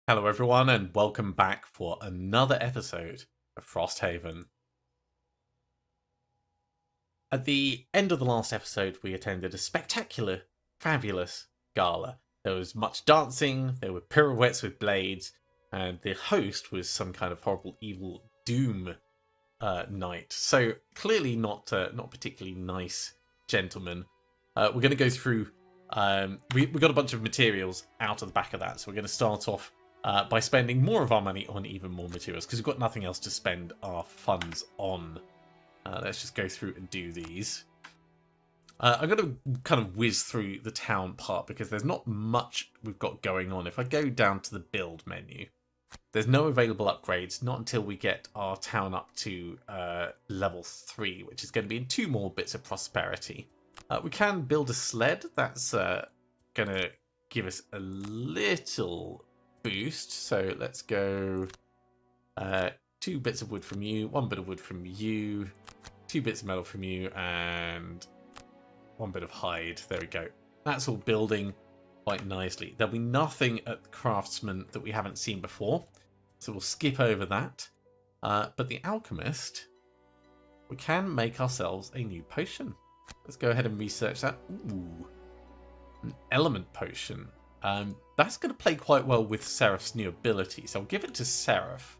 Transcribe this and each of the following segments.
Hello everyone and welcome back for another episode of Frosthaven. At the end of the last episode we attended a spectacular, fabulous gala. There was much dancing, there were pirouettes with blades, and the host was some kind of horrible evil doom knight. So clearly not particularly nice gentleman. We're going to go through, we got a bunch of materials out of the back of that, so we're going to start off by spending more of our money on even more materials, because we've got nothing else to spend our funds on. Let's just go through and do these. I'm going to kind of whiz through the town part, because there's not much we've got going on. If I go down to the build menu, there's no available upgrades, not until we get our town up to level 3, which is going to be in 2 more bits of prosperity. We can build a sled. That's going to give us a little boost. So let's go 2 bits of wood from you, 1 bit of wood from you, 2 bits of metal from you, and 1 bit of hide. There we go. That's all building quite nicely. There'll be nothing at the craftsman that we haven't seen before, so we'll skip over that. But the alchemist, we can make ourselves a new potion. Let's go ahead and research that. Ooh, an element potion. That's going to play quite well with Seraph's new ability, so I'll give it to Seraph.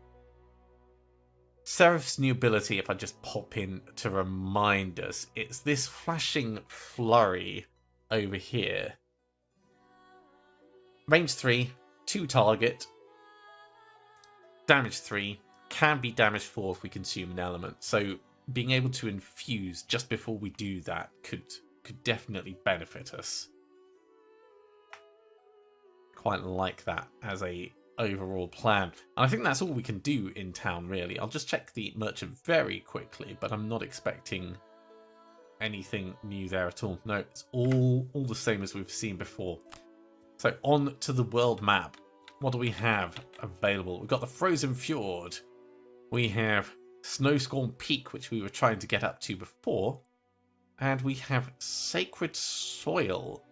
Seraph's new ability, if I just pop in to remind us, it's this flashing flurry over here. Range 3, 2 target, damage 3, can be damage 4 if we consume an element. So being able to infuse just before we do that could definitely benefit us. Quite like that as a overall plan. And I think that's all we can do in town, really. I'll just check the merchant very quickly, but I'm not expecting anything new there at all. No, it's all the same as we've seen before. So on to the world map. What do we have available? We've got the Frozen Fjord. We have Snowstorm Peak, which we were trying to get up to before. And we have Sacred Soil,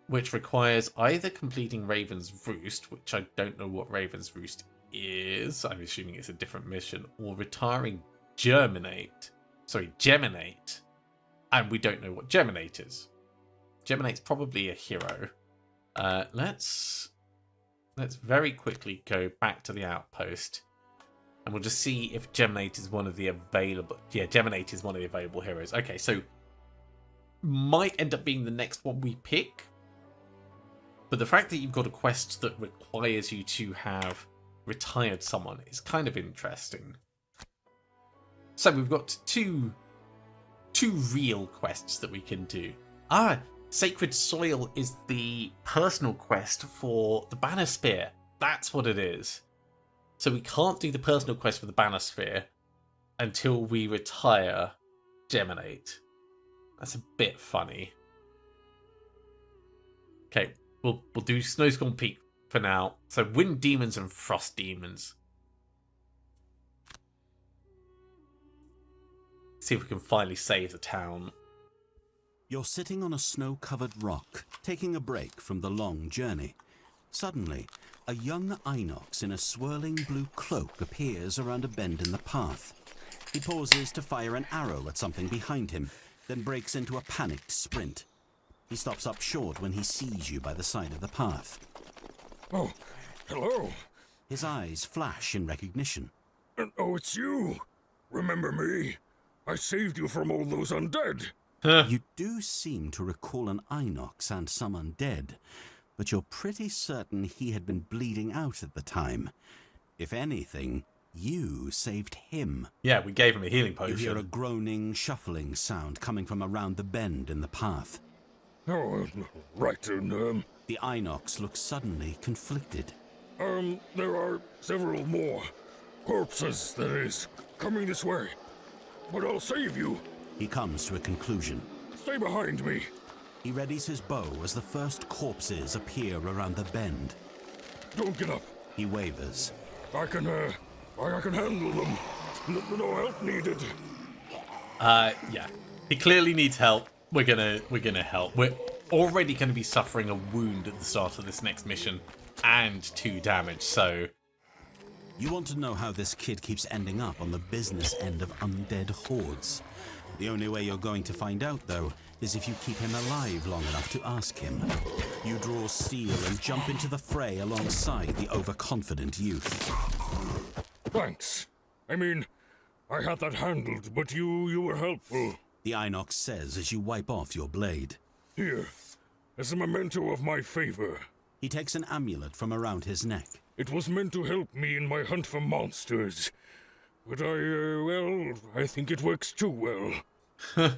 which requires either completing Raven's Roost, which I don't know what Raven's Roost is. I'm assuming it's a different mission. Or retiring Geminate. And we don't know what Geminate is. Geminate's probably a hero. Let's very quickly go back to the outpost, and we'll just see if Geminate is one of the available. Yeah, Geminate is one of the available heroes. Okay, so might end up being the next one we pick. But the fact that you've got a quest that requires you to have retired someone is kind of interesting. So we've got two real quests that we can do. Sacred Soil is the personal quest for the Banner Spear. That's what it is. So we can't do the personal quest for the Banner Spear until we retire Geminate. That's a bit funny. Okay, we'll do Snowstorm Peak for now. So Wind Demons and Frost Demons. See if we can finally save the town. You're sitting on a snow-covered rock, taking a break from the long journey. Suddenly, a young Inox in a swirling blue cloak appears around a bend in the path. He pauses to fire an arrow at something behind him, then breaks into a panicked sprint. He stops up short when he sees you by the side of the path. Oh, hello. His eyes flash in recognition. Oh, it's you. Remember me? I saved you from all those undead. You do seem to recall an Inox and some undead, but you're pretty certain he had been bleeding out at the time. If anything, you saved him. Yeah, we gave him a healing potion. You hear a groaning, shuffling sound coming from around the bend in the path. Oh, right, and, The Inox looks suddenly conflicted. there are several more. Corpses, that is, coming this way. But I'll save you. He comes to a conclusion. Stay behind me. He readies his bow as the first corpses appear around the bend. Don't get up. He wavers. I can handle them. No help needed. Yeah. He clearly needs help. We're gonna help. already going to be suffering a wound at the start of this next mission and 2 damage, so... You want to know how this kid keeps ending up on the business end of undead hordes. The only way you're going to find out, though, is if you keep him alive long enough to ask him. You draw steel and jump into the fray alongside the overconfident youth. Thanks. I mean, I had that handled, but you were helpful. The Inox says as you wipe off your blade. Here, as a memento of my favor. He takes an amulet from around his neck. It was meant to help me in my hunt for monsters. But I think it works too well.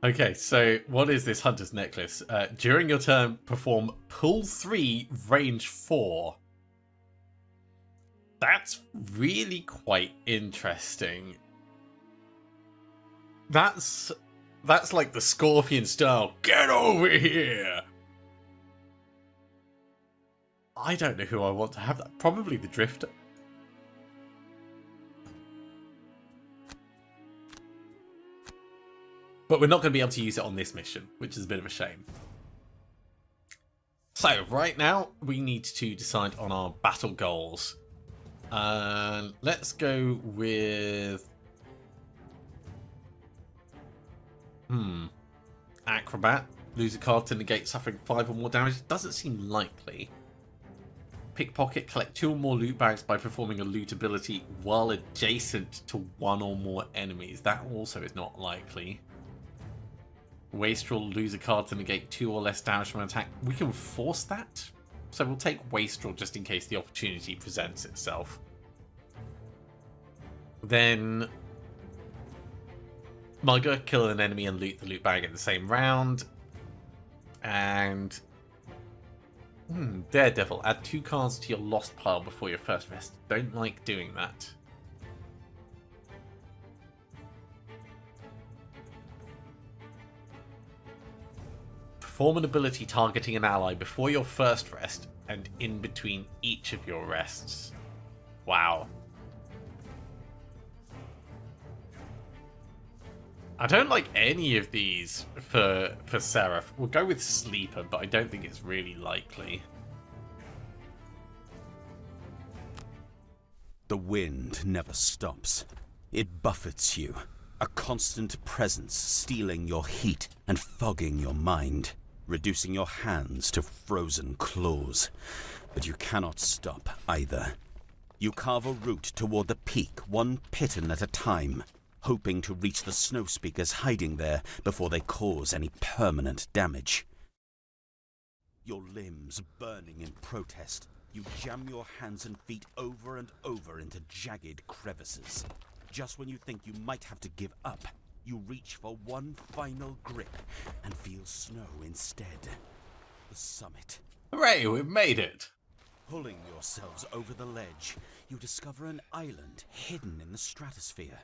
Okay, so what is this Hunter's Necklace? During your turn, perform pull 3, range 4. That's really quite interesting. That's like the Scorpion style. Get over here! I don't know who I want to have that. Probably the Drifter. But we're not going to be able to use it on this mission, which is a bit of a shame. So, right now, we need to decide on our battle goals. Let's go with... Acrobat. Lose a card to negate suffering 5 or more damage. Doesn't seem likely. Pickpocket. Collect 2 or more loot bags by performing a loot ability while adjacent to 1 or more enemies. That also is not likely. Wastrel. Lose a card to negate 2 or less damage from an attack. We can force that. So we'll take Wastrel just in case the opportunity presents itself. Then... Mugger. Kill an enemy and loot the loot bag in the same round. And... Daredevil. Add 2 cards to your lost pile before your first rest. Don't like doing that. Perform an ability targeting an ally before your first rest and in between each of your rests. Wow. I don't like any of these for Seraph. We'll go with Sleeper, but I don't think it's really likely. The wind never stops. It buffets you, a constant presence stealing your heat and fogging your mind, reducing your hands to frozen claws. But you cannot stop either. You carve a route toward the peak, one piton at a time, hoping to reach the snow speakers hiding there before they cause any permanent damage. Your limbs burning in protest, you jam your hands and feet over and over into jagged crevices. Just when you think you might have to give up, you reach for one final grip and feel snow instead. The summit. Hooray, we've made it! Pulling yourselves over the ledge, you discover an island hidden in the stratosphere.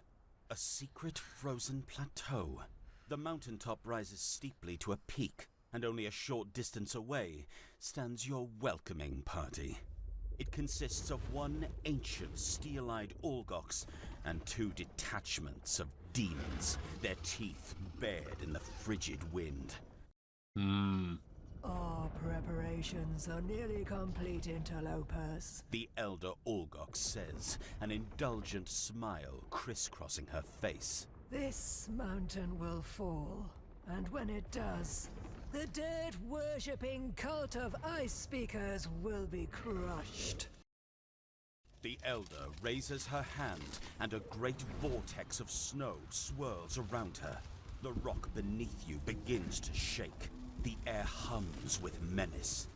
A secret frozen plateau. The mountaintop rises steeply to a peak, and only a short distance away stands your welcoming party. It consists of one ancient steel-eyed Olgox and 2 detachments of demons, their teeth bared in the frigid wind. Our preparations are nearly complete, interlopers. The elder Olgox says, an indulgent smile crisscrossing her face. This mountain will fall, and when it does, the dirt-worshipping cult of Ice Speakers will be crushed. The elder raises her hand, and a great vortex of snow swirls around her. The rock beneath you begins to shake. The air hums with menace.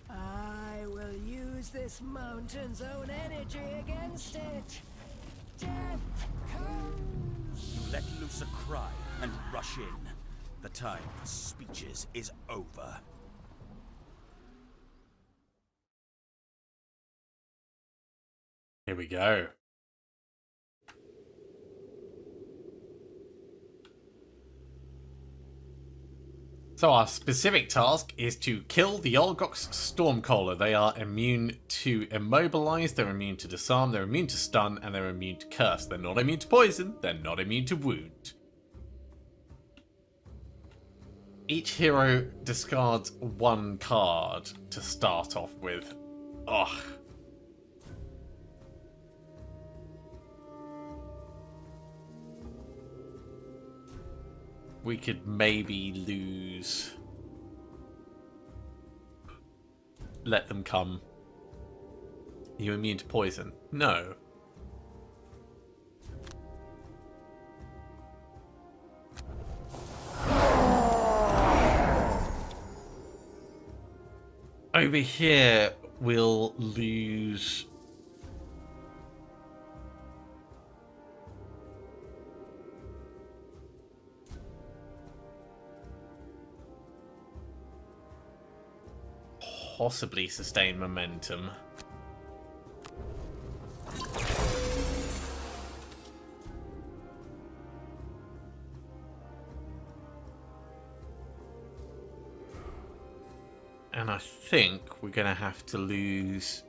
I will use this mountain's own energy against it. Death comes! You let loose a cry and rush in. The time for speeches is over. Here we go. So our specific task is to kill the Olgox Stormcaller. They are immune to immobilize, they're immune to disarm, they're immune to stun, and they're immune to curse. They're not immune to poison, they're not immune to wound. Each hero discards 1 card to start off with. Ugh. We could maybe lose. Let them come. Are you immune to poison? No. Over here, we'll lose. Possibly sustain momentum. And I think we're going to have to lose.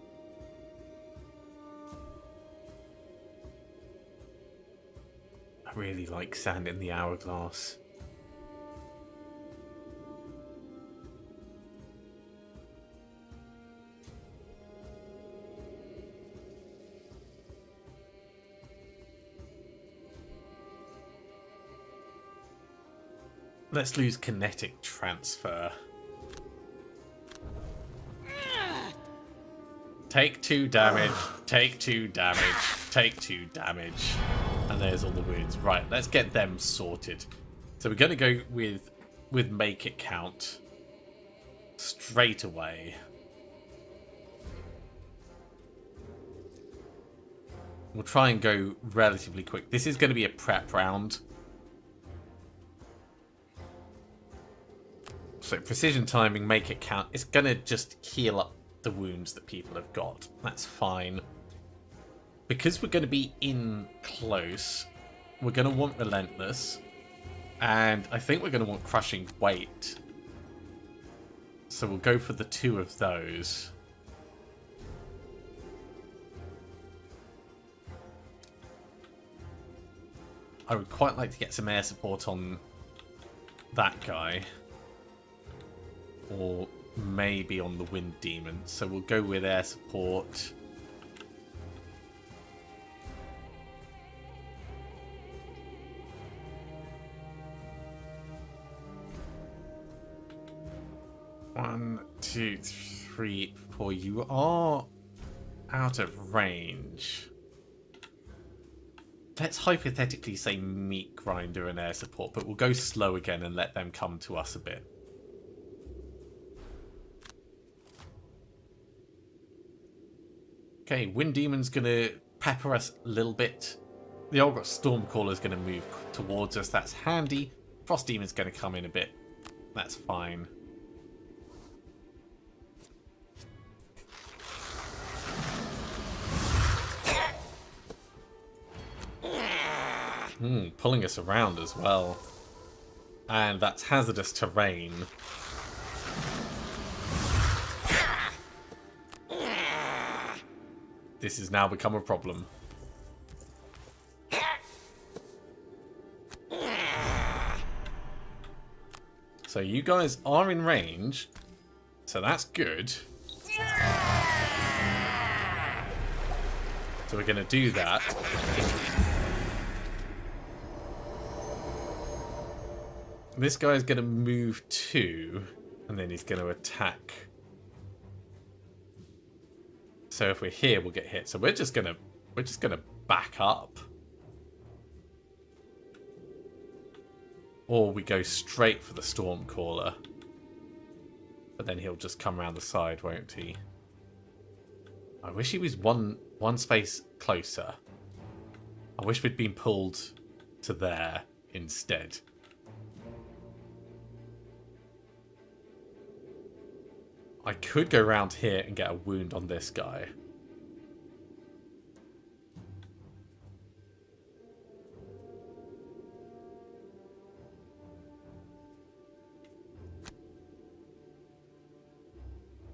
I really like sand in the hourglass. Let's lose kinetic transfer. Take 2 damage, take 2 damage, take 2 damage. And there's all the wounds. Right, let's get them sorted. So we're going to go with make it count straight away. We'll try and go relatively quick. This is going to be a prep round. So precision timing, make it count. It's going to just heal up the wounds that people have got. That's fine. Because we're going to be in close, we're going to want Relentless. And I think we're going to want Crushing Weight. So we'll go for the 2 of those. I would quite like to get some air support on that guy. Or maybe on the Wind Demon. So we'll go with air support. One, 2, 3, 4. You are out of range. Let's hypothetically say Meat Grinder and air support, but we'll go slow again and let them come to us a bit. Okay, Wind Demon's going to pepper us a little bit. The Olga Stormcaller's going to move towards us. That's handy. Frost Demon's going to come in a bit. That's fine. Pulling us around as well. And that's hazardous terrain. This has now become a problem. So you guys are in range. So that's good. So we're going to do that. This guy's going to move 2, and then he's going to attack. So if we're here, we'll get hit. So we're just gonna back up, or we go straight for the Stormcaller. But then he'll just come around the side, won't he? I wish he was one space closer. I wish we'd been pulled to there instead. I could go around here and get a wound on this guy.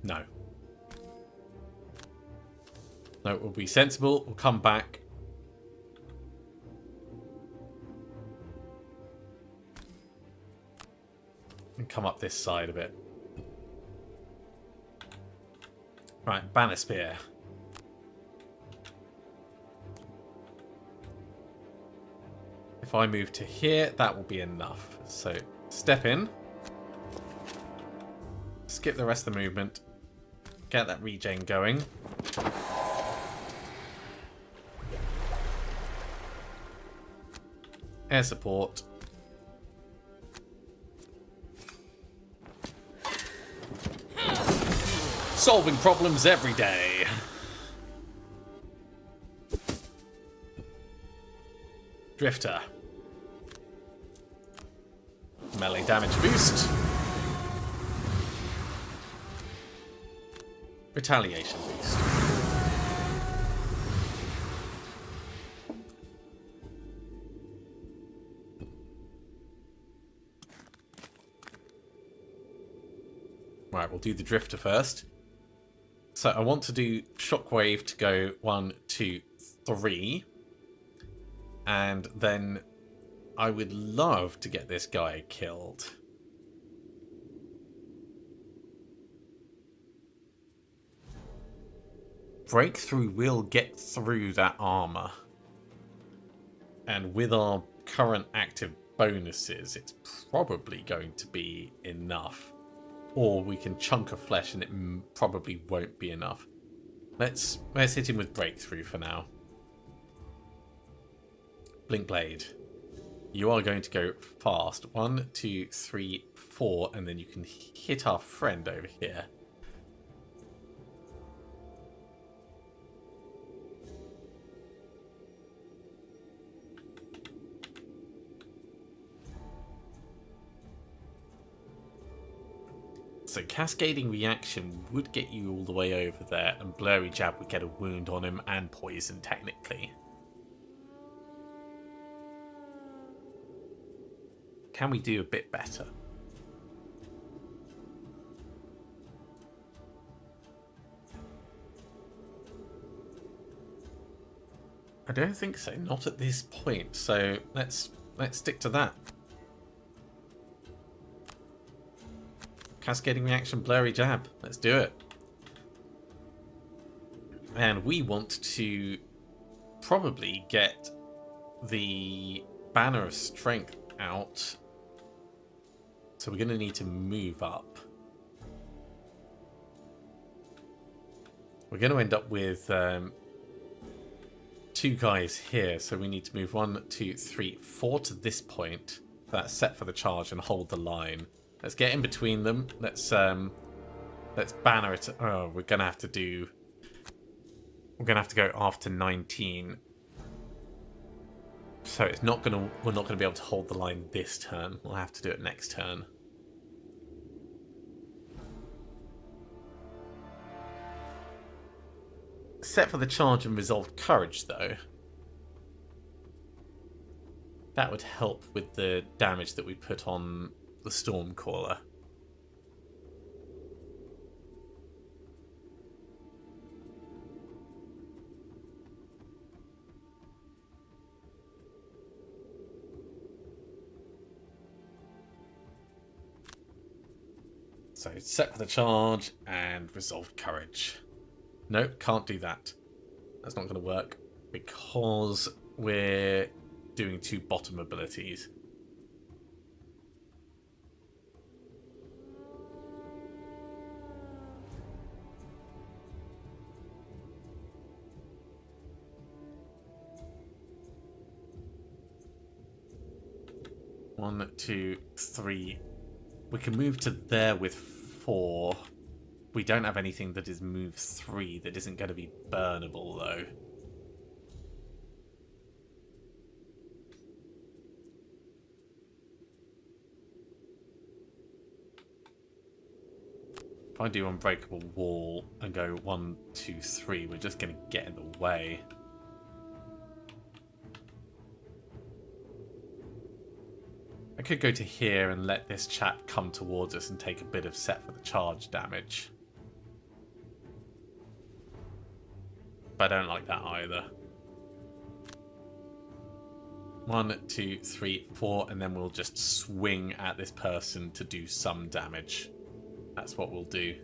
No. No, we'll be sensible. We'll come back. And come up this side a bit. Right, banner spear. If I move to here, that will be enough. So, step in. Skip the rest of the movement. Get that regen going. Air support. Solving problems every day. Drifter. Melee damage boost. Retaliation boost. Right, we'll do the drifter first. So I want to do shockwave to go 1, 2, 3. And then I would love to get this guy killed. Breakthrough will get through that armor. And with our current active bonuses, it's probably going to be enough. Or we can chunk of flesh and it probably won't be enough. Let's hit him with breakthrough for now. Blink blade. You are going to go fast. 1, 2, 3, 4, and then you can hit our friend over here. So cascading reaction would get you all the way over there, and blurry jab would get a wound on him and poison technically. Can we do a bit better? I don't think so, not at this point. So let's stick to that. Cascading reaction, blurry jab. Let's do it. And we want to probably get the Banner of Strength out. So we're going to need to move up. We're going to end up with 2 guys here. So we need to move 1, 2, 3, 4 to this point. That's set for the charge and hold the line. Let's get in between them. Let's banner it. Oh, we're gonna have to do. We're gonna have to go after 19. So it's not gonna. We're not gonna be able to hold the line this turn. We'll have to do it next turn. Set for the charge and resolved courage, though. That would help with the damage that we put on the Stormcaller. So set for the charge and resolved courage. Nope, can't do that. That's not going to work because we're doing 2 bottom abilities. One, 2, 3. We can move to there with 4. We don't have anything that is move 3 that isn't going to be burnable, though. If I do Unbreakable Wall and go 1, 2, 3, we're just going to get in the way. I could go to here and let this chap come towards us and take a bit of set for the charge damage. But I don't like that either. 1, 2, 3, 4, and then we'll just swing at this person to do some damage. That's what we'll do.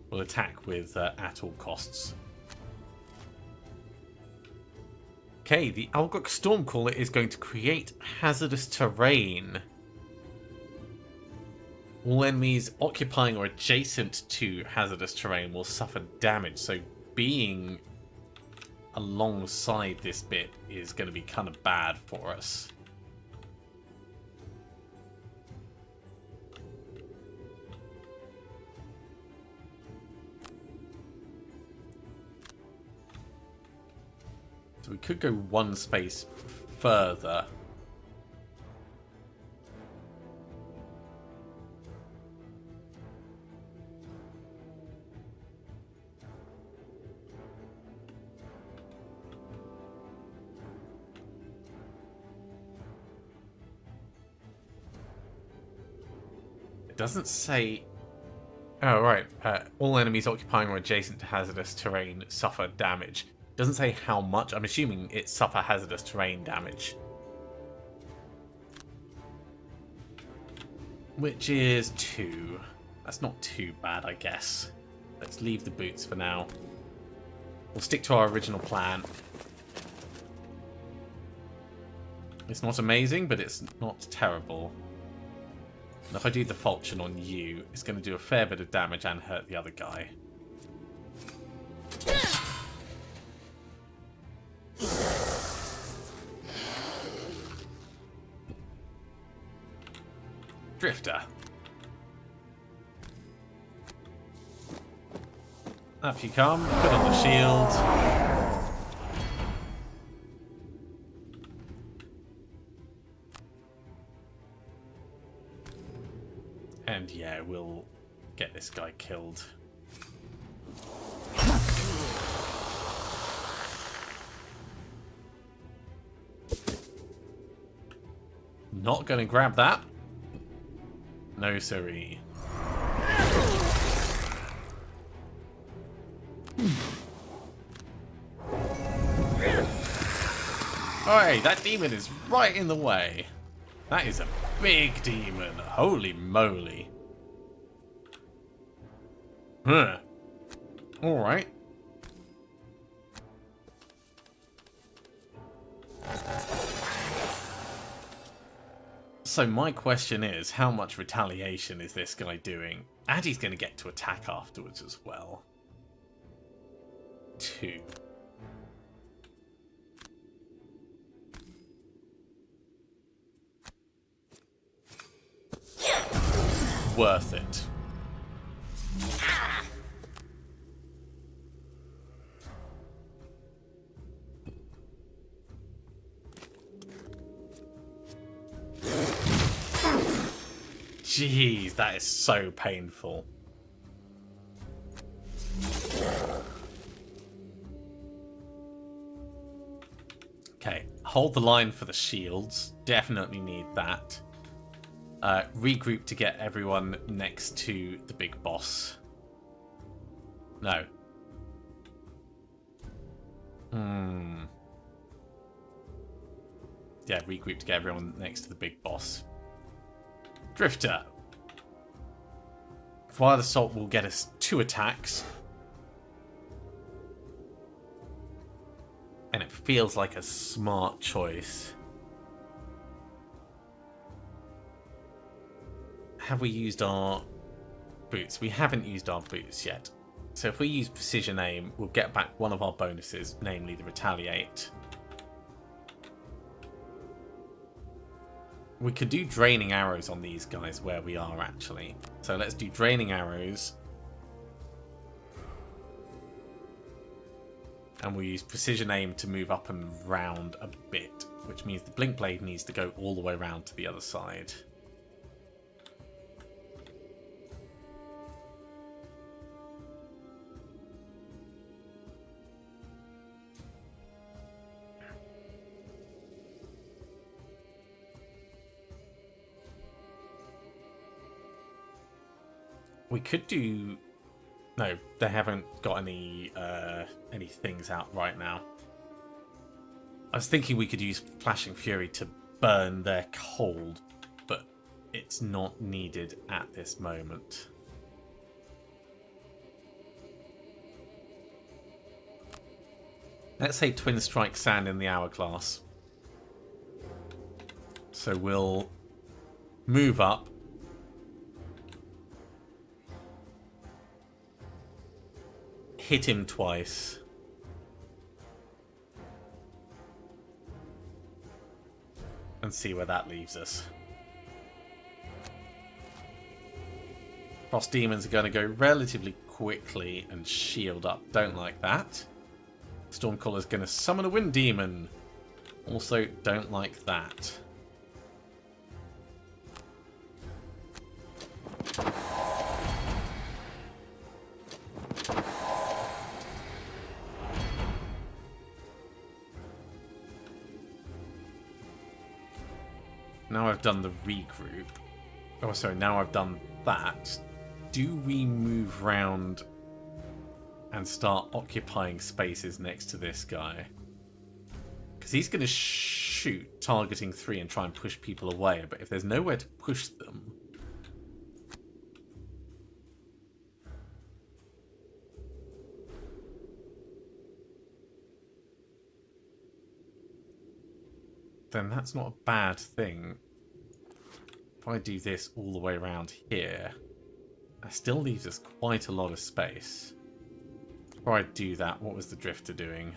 We'll attack with at all costs. Okay, the Algok Stormcaller is going to create hazardous terrain. All enemies occupying or adjacent to hazardous terrain will suffer damage, so being alongside this bit is going to be kind of bad for us. So we could go one space further. It doesn't say... Oh, right. All enemies occupying or adjacent to hazardous terrain suffer damage. Doesn't say how much. I'm assuming it suffer hazardous terrain damage. Which is 2. That's not too bad, I guess. Let's leave the boots for now. We'll stick to our original plan. It's not amazing, but it's not terrible. And if I do the falchion on you, it's going to do a fair bit of damage and hurt the other guy. Drifter. Up you come, put on the shield. And yeah, we'll get this guy killed. Not gonna grab that. No siree. Alright, that demon is right in the way. That is a big demon. Holy moly. Huh. Alright. So my question is, how much retaliation is this guy doing? And he's going to get to attack afterwards as well. 2. Worth it. Jeez, that is so painful. Okay, hold the line for the shields. Definitely need that. Regroup to get everyone next to the big boss. No. Yeah, regroup to get everyone next to the big boss. Drifter. Wild Assault will get us 2 attacks. And it feels like a smart choice. Have we used our boots? We haven't used our boots yet. So if we use Precision Aim, we'll get back one of our bonuses, namely the Retaliate. We could do Draining Arrows on these guys where we are, actually. So let's do Draining Arrows. And we'll use Precision Aim to move up and round a bit, which means the Blink Blade needs to go all the way around to the other side. We could do... No, they haven't got any things out right now. I was thinking we could use Flashing Fury to burn their cold, but it's not needed at this moment. Let's say Twin Strike Sand in the Hourglass. So we'll move up. Hit him twice. And see where that leaves us. Frost Demons are going to go relatively quickly and shield up. Don't like that. Stormcaller's going to summon a Wind Demon. Also don't like that. Now I've done the regroup. Oh, sorry, now I've done that. Do we move round and start occupying spaces next to this guy? Because he's going to shoot, targeting 3 and try and push people away. But if there's nowhere to push them... then that's not a bad thing. If I do this all the way around here, that still leaves us quite a lot of space. Before I do that, what was the Drifter doing?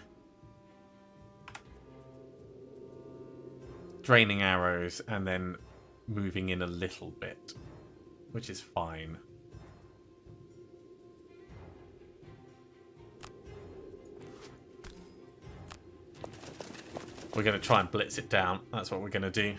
Draining arrows and then moving in a little bit, which is fine. We're going to try and blitz it down. That's what we're going to do.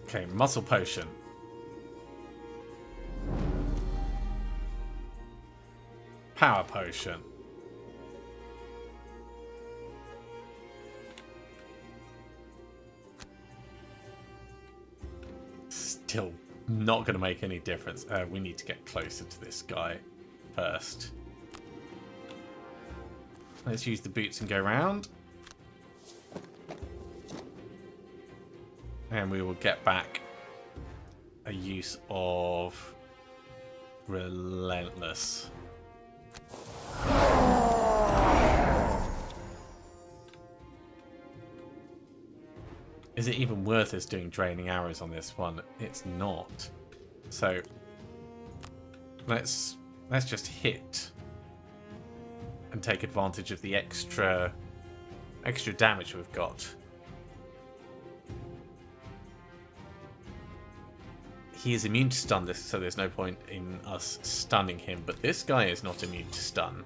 Okay, Muscle Potion. Power Potion. Still not going to make any difference. We need to get closer to this guy first. Let's use the boots and go round. And we will get back a use of Relentless. Is it even worth us doing draining arrows on this one? It's not. So let's just hit and take advantage of the extra damage we've got. He is immune to stun, so there's no point in us stunning him, but this guy is not immune to stun.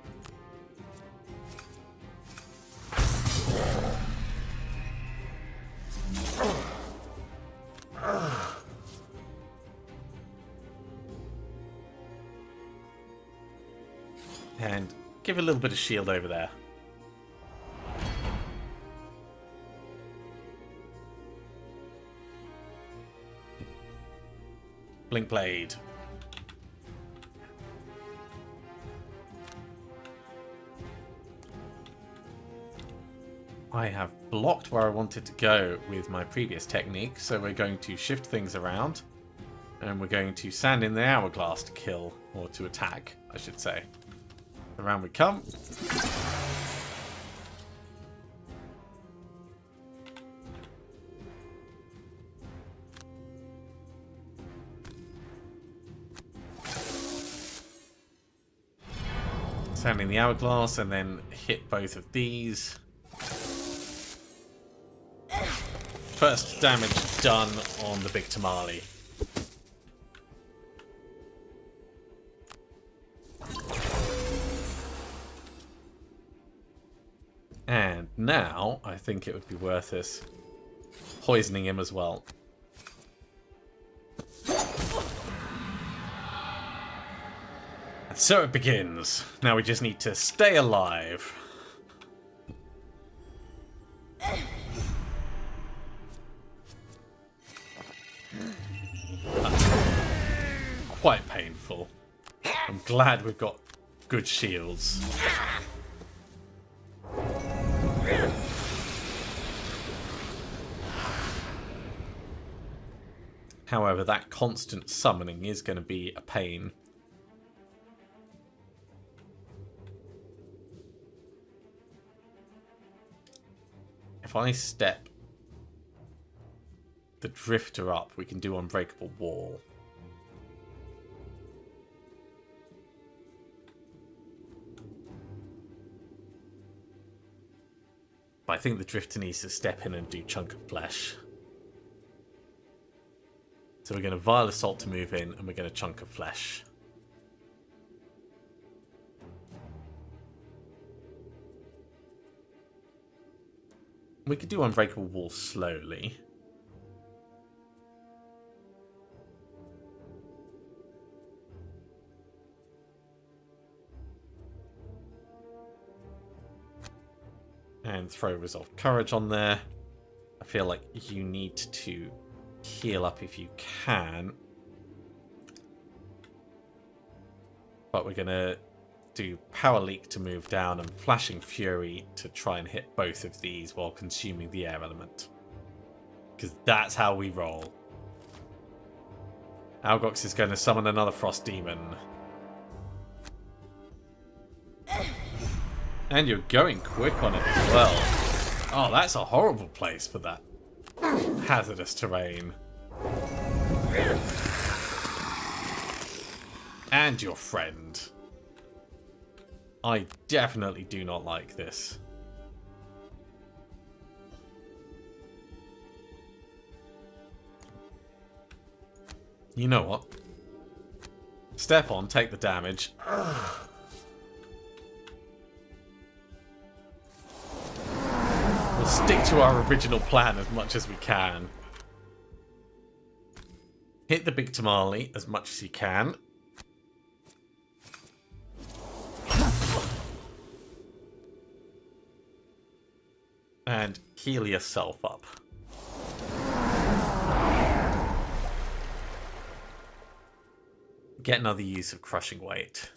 And give a little bit of shield over there. Blink Blade. I have blocked where I wanted to go with my previous technique, so we're going to shift things around. And we're going to sand in the Hourglass to kill, or to attack, I should say. Around we come. Sanding the Hourglass and then hit both of these. First damage done on the big tamale. And now I think it would be worth us poisoning him as well. And so it begins. Now we just need to stay alive. quite painful. I'm glad we've got good shields. However, that constant summoning is going to be a pain. If I step the drifter up, we can do unbreakable wall. But I think the drifter needs to step in and do chunk of flesh. So we're going to Vile Assault to move in, and we're going to chunk of flesh. We could do unbreakable wall slowly. And throw Resolve Courage on there. I feel like you need to heal up if you can. But we're going to do Power Leak to move down and Flashing Fury to try and hit both of these while consuming the air element. Because that's how we roll. Algox is going to summon another Frost Demon. And you're going quick on it as well. Oh, that's a horrible place for that hazardous terrain. And your friend. I definitely do not like this. You know what? Step on, take the damage. We'll stick to our original plan as much as we can. Hit the big tamale as much as you can. And heal yourself up. Get another use of Crushing Weight.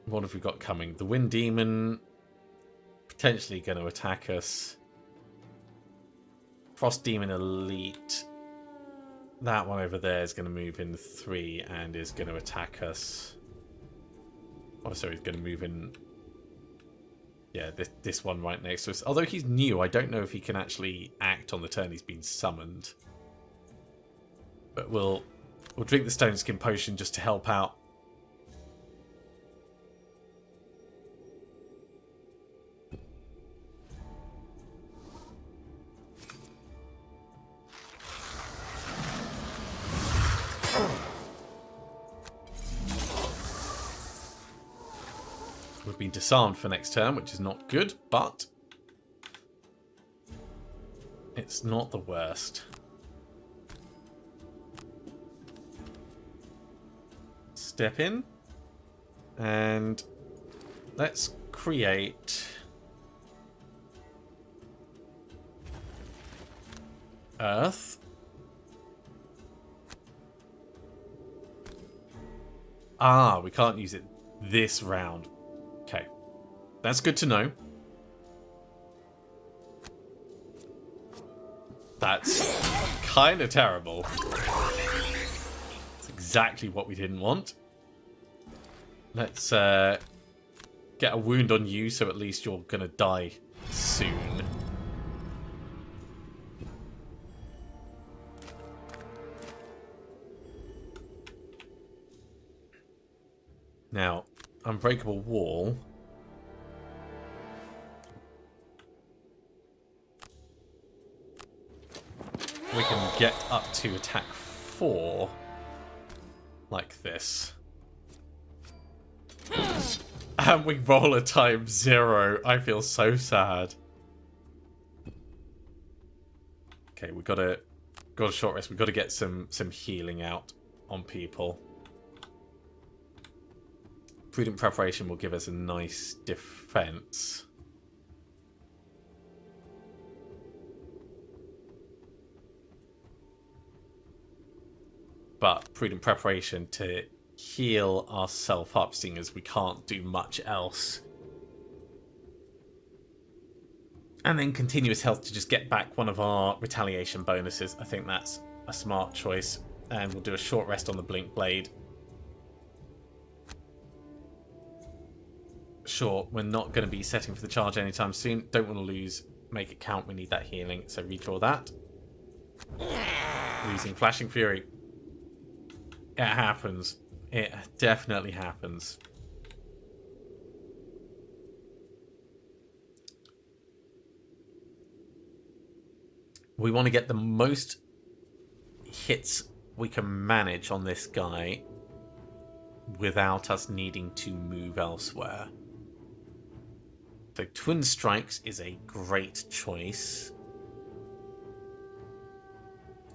What have we got coming? The Wind Demon potentially going to attack us. Frost Demon Elite. That one over there is going to move in 3 and is going to attack us. Oh, sorry, he's going to move in. Yeah, this one right next to us. Although he's new, I don't know if he can actually act on the turn he's been summoned. But we'll drink the Stone Skin Potion just to help out. We've been disarmed for next turn, which is not good, but it's not the worst. Step in, and let's create Earth. Ah, we can't use it this round. Okay, that's good to know. That's kind of terrible. It's exactly what we didn't want. Let's get a wound on you, so at least you're gonna die soon. Now, Unbreakable Wall. We can get up to attack 4 like this. And we roll a time 0. I feel so sad. Okay, we got a short rest. We've got to get some healing out on people. Prudent Preparation will give us a nice defense. but prudent preparation to heal ourselves up, seeing as we can't do much else. And then continuous health to just get back one of our retaliation bonuses. I think that's a smart choice. And we'll do a short rest on the Blink Blade. Sure, we're not going to be setting for the charge anytime soon. Don't want to lose. Make it count. We need that healing. So redraw that. Losing Flashing Fury. It happens. It definitely happens. We want to get the most hits we can manage on this guy without us needing to move elsewhere. So Twin Strikes is a great choice.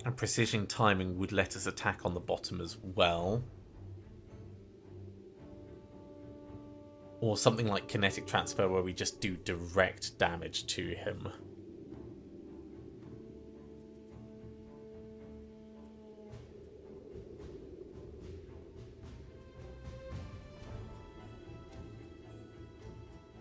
And Precision Timing would let us attack on the bottom as well. Or something like Kinetic Transfer where we just do direct damage to him.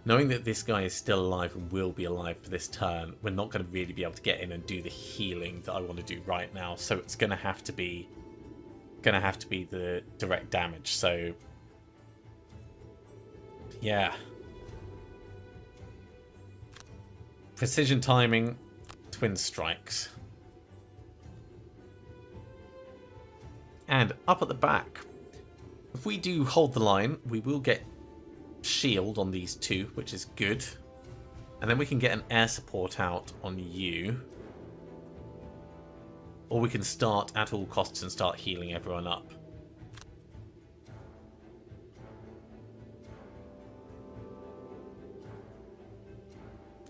Knowing that this guy is still alive and will be alive for this turn, we're not going to really be able to get in and do the healing that I want to do right now. So it's going to have to be the direct damage. So yeah, Precision Timing, Twin Strikes, and up at the back. If we do hold the line, we will get shield on these two, which is good, and then we can get an air support out on you, or we can start at all costs and start healing everyone up.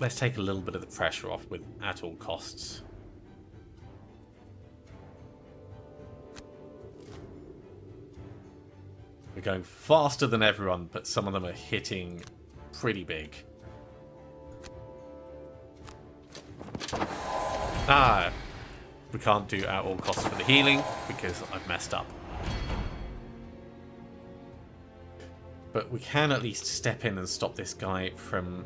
Let's take a little bit of the pressure off with at all costs. We're going faster than everyone, but some of them are hitting pretty big. We can't do at all costs for the healing because I've messed up. But we can at least step in and stop this guy from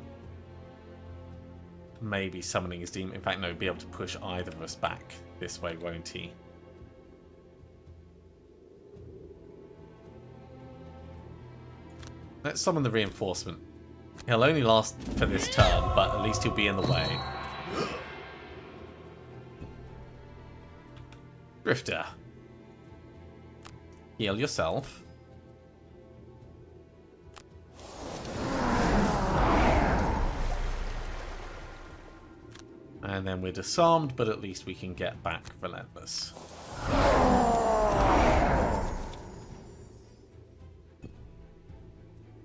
maybe summoning his demon. In fact, no, be able to push either of us back this way, won't he? Let's summon the reinforcement. He'll only last for this turn, but at least he'll be in the way. Drifter. Heal yourself. And then we're disarmed, but at least we can get back Relentless.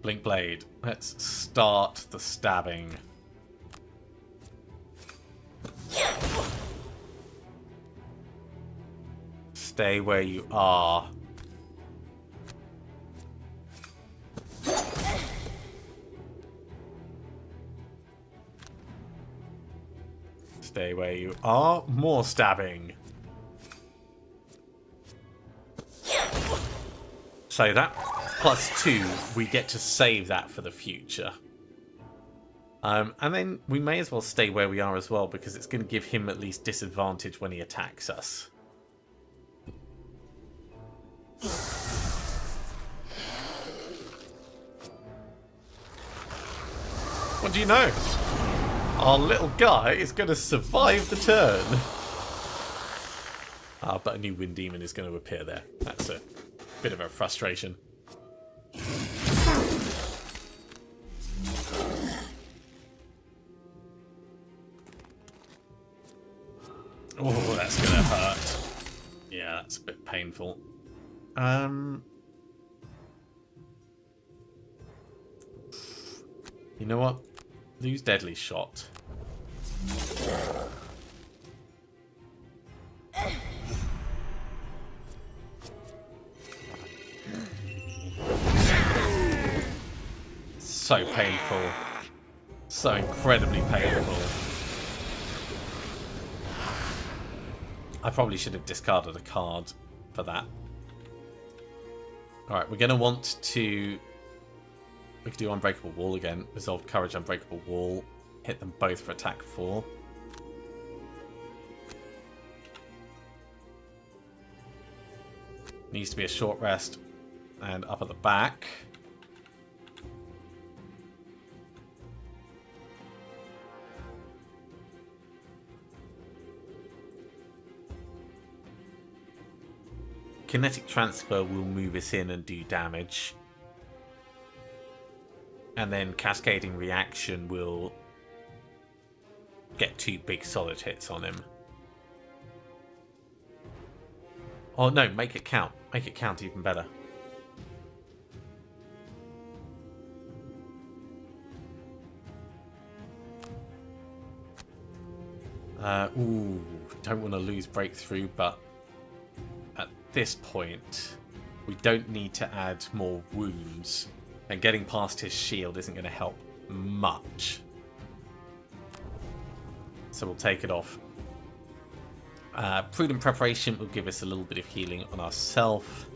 Blink Blade. Let's start the stabbing. Stay where you are. Stay where you are. More stabbing. So that +2, we get to save that for the future. And then we may as well stay where we are as well, because it's going to give him at least disadvantage when he attacks us. What do you know? Our little guy is going to survive the turn. But a new Wind Demon is going to appear there. That's a bit of a frustration. Oh, that's going to hurt. Yeah, that's a bit painful. You know what? Lose Deadly Shot. So painful. So incredibly painful. I probably should have discarded a card for that. Alright, we're going to want to... We could do Unbreakable Wall again. Resolve Courage, Unbreakable Wall. Hit them both for attack 4. Needs to be a short rest. And up at the back. Kinetic Transfer will move us in and do damage. And then Cascading Reaction will get 2 big solid hits on him. Oh no, make it count. Make it count even better. Ooh, don't want to lose Breakthrough, but at this point, we don't need to add more wounds. And getting past his shield isn't going to help much. So we'll take it off. Prudent Preparation will give us a little bit of healing on ourselves.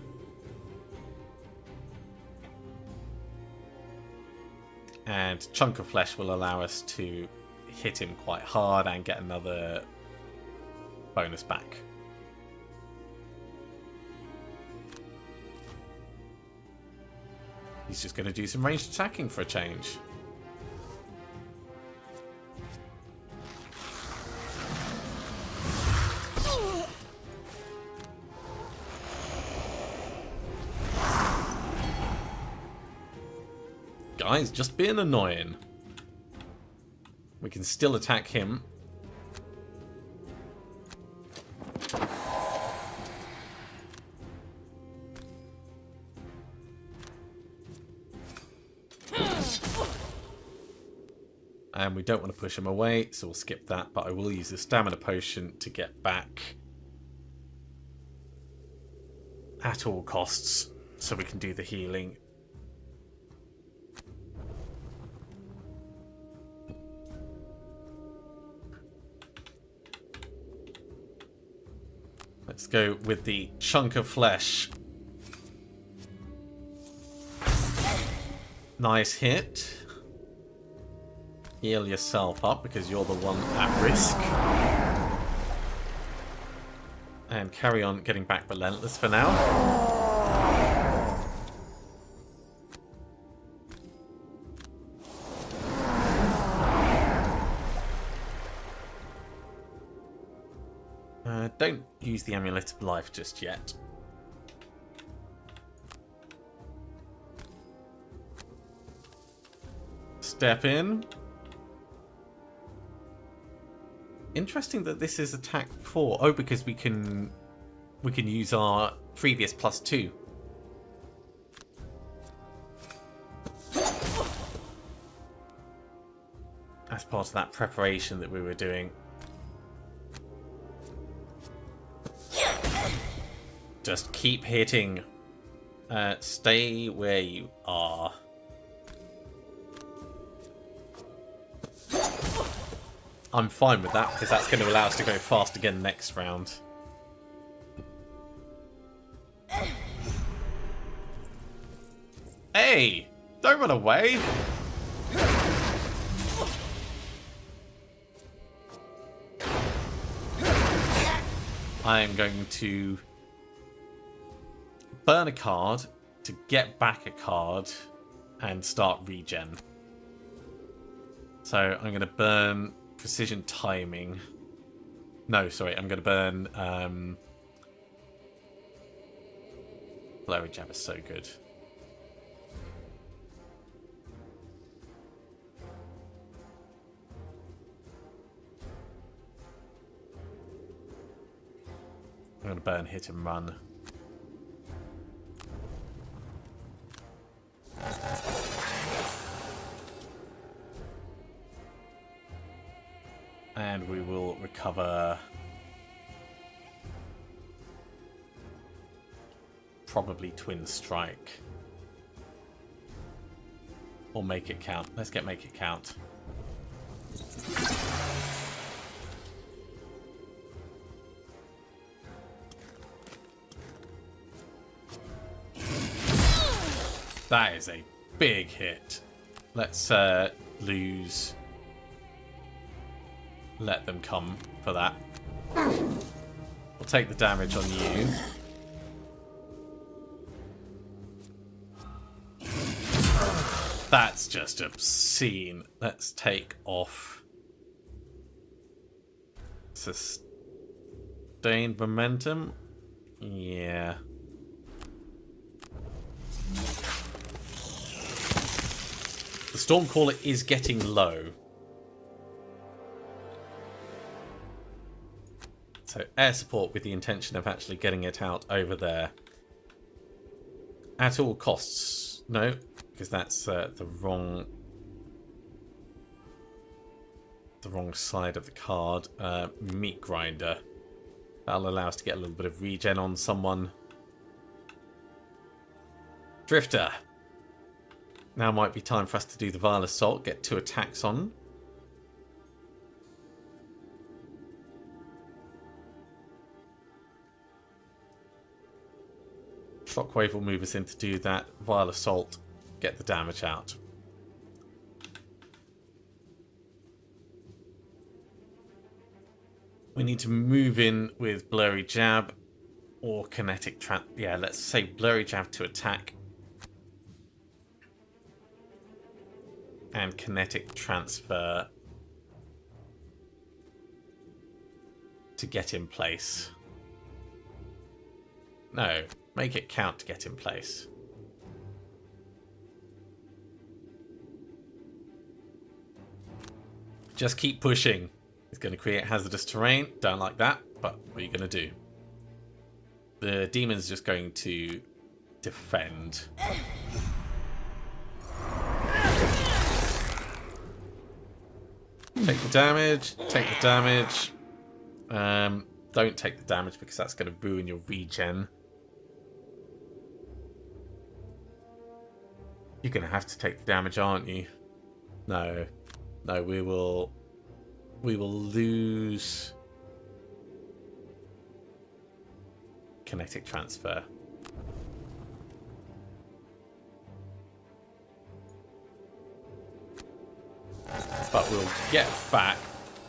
And Chunk of Flesh will allow us to hit him quite hard and get another bonus back. He's just going to do some ranged attacking for a change. Guys, just being annoying. We can still attack him. And we don't want to push him away, so we'll skip that. But I will use the stamina potion to get back at all costs, so we can do the healing. Let's go with the Chunk of Flesh. Nice hit. Heal yourself up because you're the one at risk. And carry on getting back Relentless for now. Don't use the Amulet of Life just yet. Step in. Interesting that this is attack 4. Oh, because we can use our previous +2. As part of that preparation that we were doing. Just keep hitting. Stay where you are. I'm fine with that, because that's going to allow us to go fast again next round. Hey! Don't run away! I am going to burn a card to get back a card and start regen. So I'm going to burn Precision Timing. No, sorry, I'm going to burn Blurry Jab is so good. I'm going to burn Hit and Run. And we will recover probably Twin Strike. Or Make It Count. Let's get Make It Count. That is a big hit. Let's lose. Let them come for that. We'll take the damage on you. That's just obscene. Let's take off sustained momentum. Yeah. The Stormcaller is getting low. So air support with the intention of actually getting it out over there. At all costs. No, because that's the wrong side of the card. Meat Grinder. That'll allow us to get a little bit of regen on someone. Drifter. Now might be time for us to do the Vile Assault. Get 2 attacks on. Shockwave will move us in to do that. Vile Assault. Get the damage out. We need to move in with Blurry Jab or Kinetic Trap. Yeah, let's say Blurry Jab to attack. And Kinetic Transfer to get in place. No, make it count to get in place. Just keep pushing. It's going to create hazardous terrain. Don't like that, but what are you going to do? The demon's just going to defend. Take the damage. Take the damage. Don't take the damage because that's going to ruin your regen. You're going to have to take the damage, aren't you? No. No, we will lose Kinetic Transfer. But we'll get back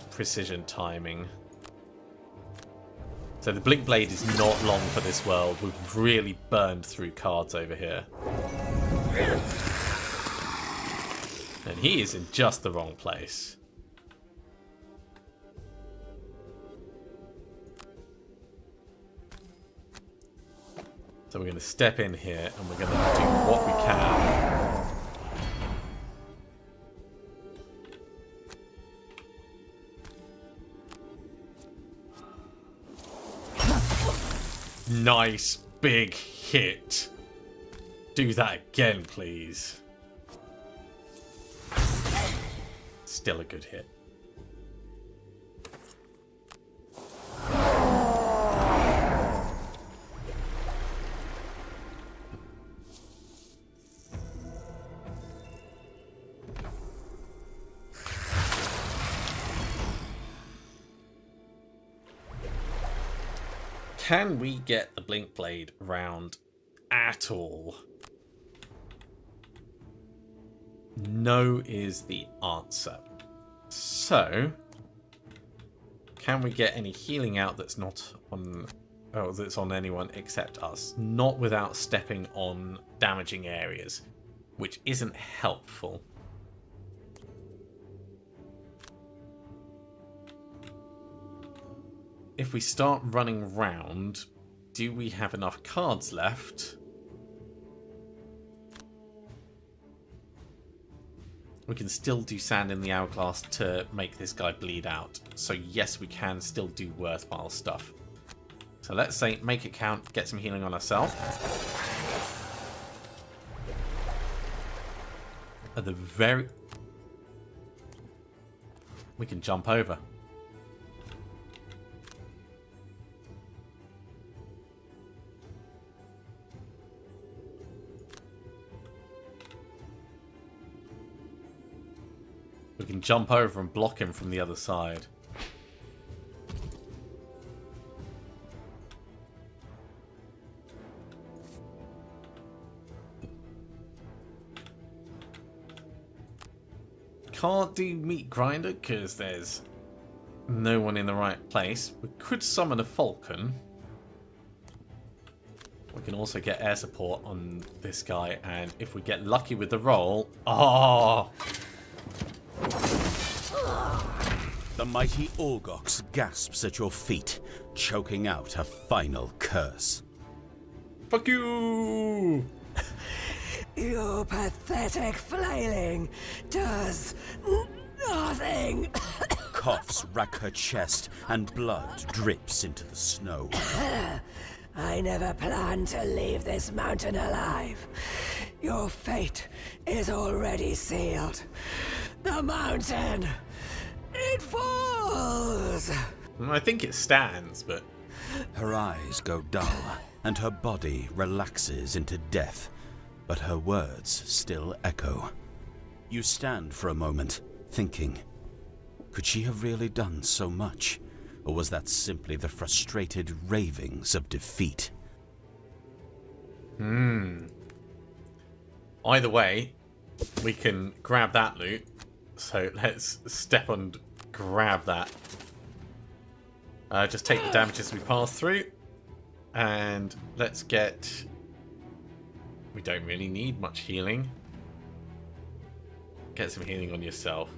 Precision Timing. So the Blink Blade is not long for this world. We've really burned through cards over here. And he is in just the wrong place. So we're going to step in here and we're going to do what we can. Nice big hit. Do that again, please. Still a good hit. Can we get the Blink Blade round at all? No is the answer. So, can we get any healing out that's not on, oh, that's on anyone except us? Not without stepping on damaging areas, which isn't helpful. If we start running round, do we have enough cards left? We can still do Sand in the Hourglass to make this guy bleed out. So yes, we can still do worthwhile stuff. So let's say make it count, get some healing on ourselves. At the very... We can jump over. We can jump over and block him from the other side. can't do meat grinder because there's no one in the right place. We could summon a falcon. We can also get air support on this guy, and if we get lucky with the roll... Oh! The mighty Orgox gasps at your feet, choking out a final curse. Fuck you! Your pathetic flailing does nothing. Coughs rack her chest and blood drips into the snow. I never planned to leave this mountain alive. Your fate is already sealed. The mountain, it falls. I think it stands, but... Her eyes go dull, and her body relaxes into death, but her words still echo. You stand for a moment, thinking, could she have really done so much? Or was that simply the frustrated ravings of defeat? Either way, we can grab that loot. So let's step and grab that. Just take the damage as we pass through. And let's get... We don't really need much healing. Get some healing on yourself.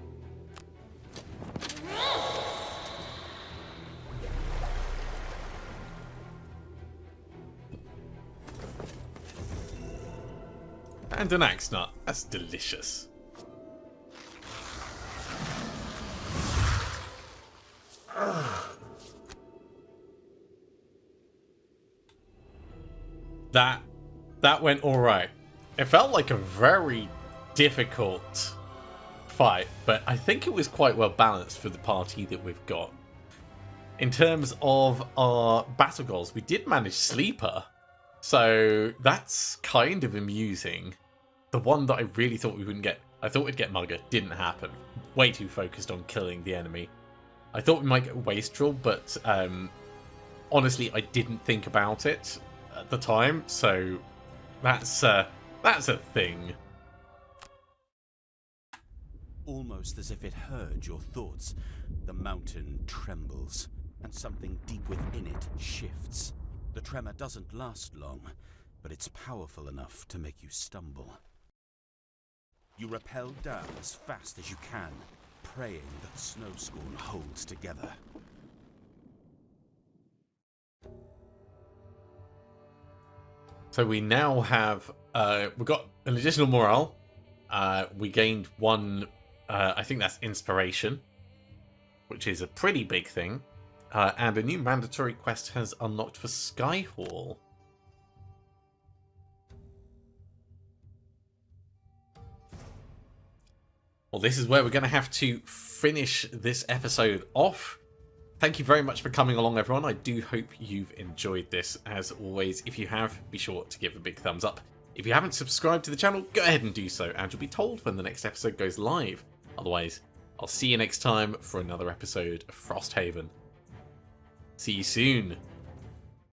And an axe nut. That's delicious. That went alright. It felt like a very difficult fight, but I think it was quite well balanced for the party that we've got. In terms of our battle goals, we did manage Sleeper, so that's kind of amusing. The one that I really thought we wouldn't get, I thought we'd get Mugger, didn't happen. Way too focused on killing the enemy. I thought we might get Wastrel, but honestly, I didn't think about it at the time, so that's a thing. Almost as if it heard your thoughts, the mountain trembles, and something deep within it shifts. The tremor doesn't last long, but it's powerful enough to make you stumble. You rappel down as fast as you can, praying that Snowscorn holds together. So we now have, we've got an additional morale. We gained one, I think that's inspiration, which is a pretty big thing. And a new mandatory quest has unlocked for Skyhall. Well, this is where we're going to have to finish this episode off. Thank you very much for coming along, everyone. I do hope you've enjoyed this. As always, if you have, be sure to give a big thumbs up. If you haven't subscribed to the channel, go ahead and do so, and you'll be told when the next episode goes live. Otherwise, I'll see you next time for another episode of Frosthaven. See you soon.